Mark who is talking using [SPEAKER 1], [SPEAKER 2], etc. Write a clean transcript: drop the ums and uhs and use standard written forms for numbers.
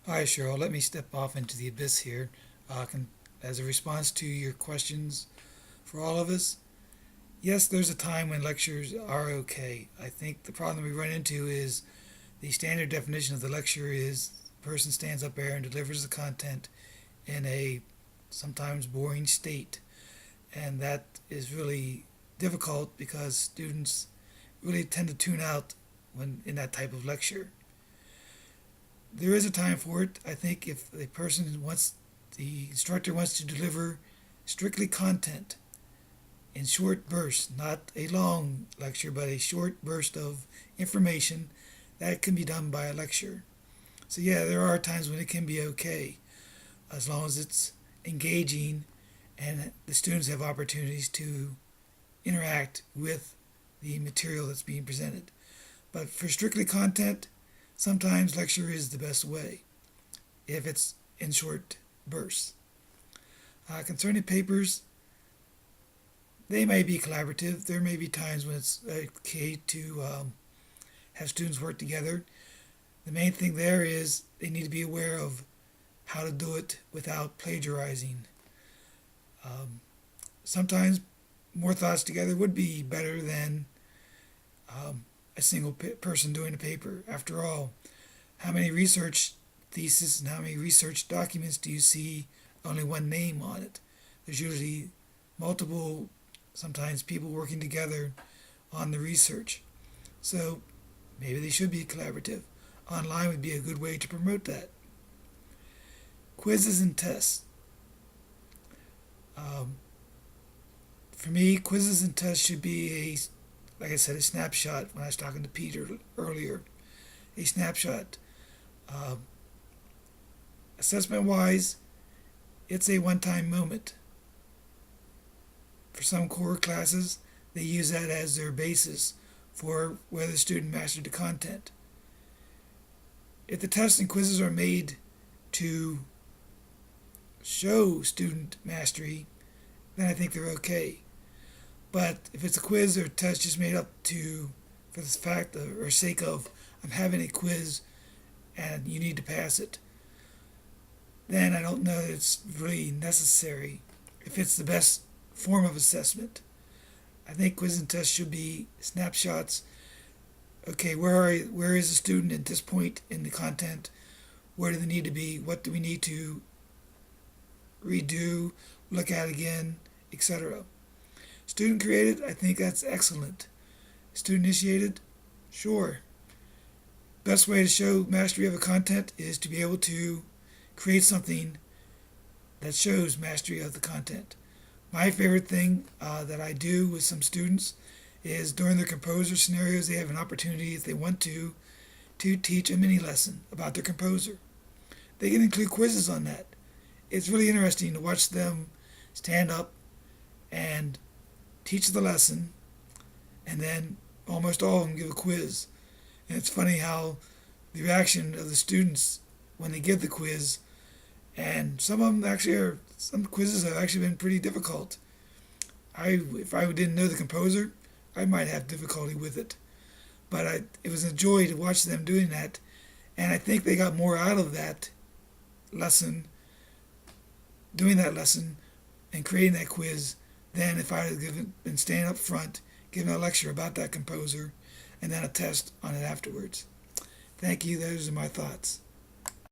[SPEAKER 1] Hi, Cheryl. Let me step off into the abyss here. As a response to your questions for all of us, yes, there's a time when lectures are okay. I think the problem we run into is the standard definition of the lecture is the person stands up there and delivers the content in a sometimes boring state. And that is really difficult because students really tend to tune out when in that type of lecture. There is a time for it. I think if the instructor wants to deliver strictly content in short bursts, not a long lecture, but a short burst of information, that can be done by a lecture. So yeah, there are times when it can be okay, as long as it's engaging and the students have opportunities to interact with the material that's being presented. But for strictly content, sometimes lecture is the best way if it's in short bursts. Concerning papers, they may be collaborative. There may be times when it's okay to have students work together. The main thing there is they need to be aware of how to do it without plagiarizing. Um, Sometimes more thoughts together would be better than a single person doing a paper. After all, how many research theses and how many research documents do you see only one name on it? There's usually multiple, sometimes people working together on the research. So maybe they should be collaborative. Online would be a good way to promote that. Quizzes and tests. Um, for me, quizzes and tests should be like I said, a snapshot when I was talking to Peter earlier. A snapshot. Um, Assessment wise, it's a one time moment. For some core classes, they use that as their basis for whether the student mastered the content. If the tests and quizzes are made to show student mastery, then I think they're okay. But if it's a quiz or a test just made up to for the fact of, or sake of I'm having a quiz and you need to pass it, then I don't know that it's really necessary if it's the best form of assessment. I think quiz and test should be snapshots. Okay, where is the student at this point in the content? Where do they need to be? What do we need to redo, look at again, etc. Student created, I think that's excellent. Student initiated, sure. Best way to show mastery of a content is to be able to create something that shows mastery of the content. My favorite thing that I do with some students is during their composer scenarios, they have an opportunity, if they want to teach a mini lesson about their composer. They can include quizzes on that. It's really interesting to watch them stand up and teach the lesson, and then almost all of them give a quiz. And it's funny how the reaction of the students when they give the quiz, and some quizzes have actually been pretty difficult. If I didn't know the composer, I might have difficulty with it. But it was a joy to watch them doing that, and I think they got more out of that lesson, doing that lesson, and creating that quiz than if I had been standing up front, giving a lecture about that composer, and then a test on it afterwards. Thank you. Those are my thoughts.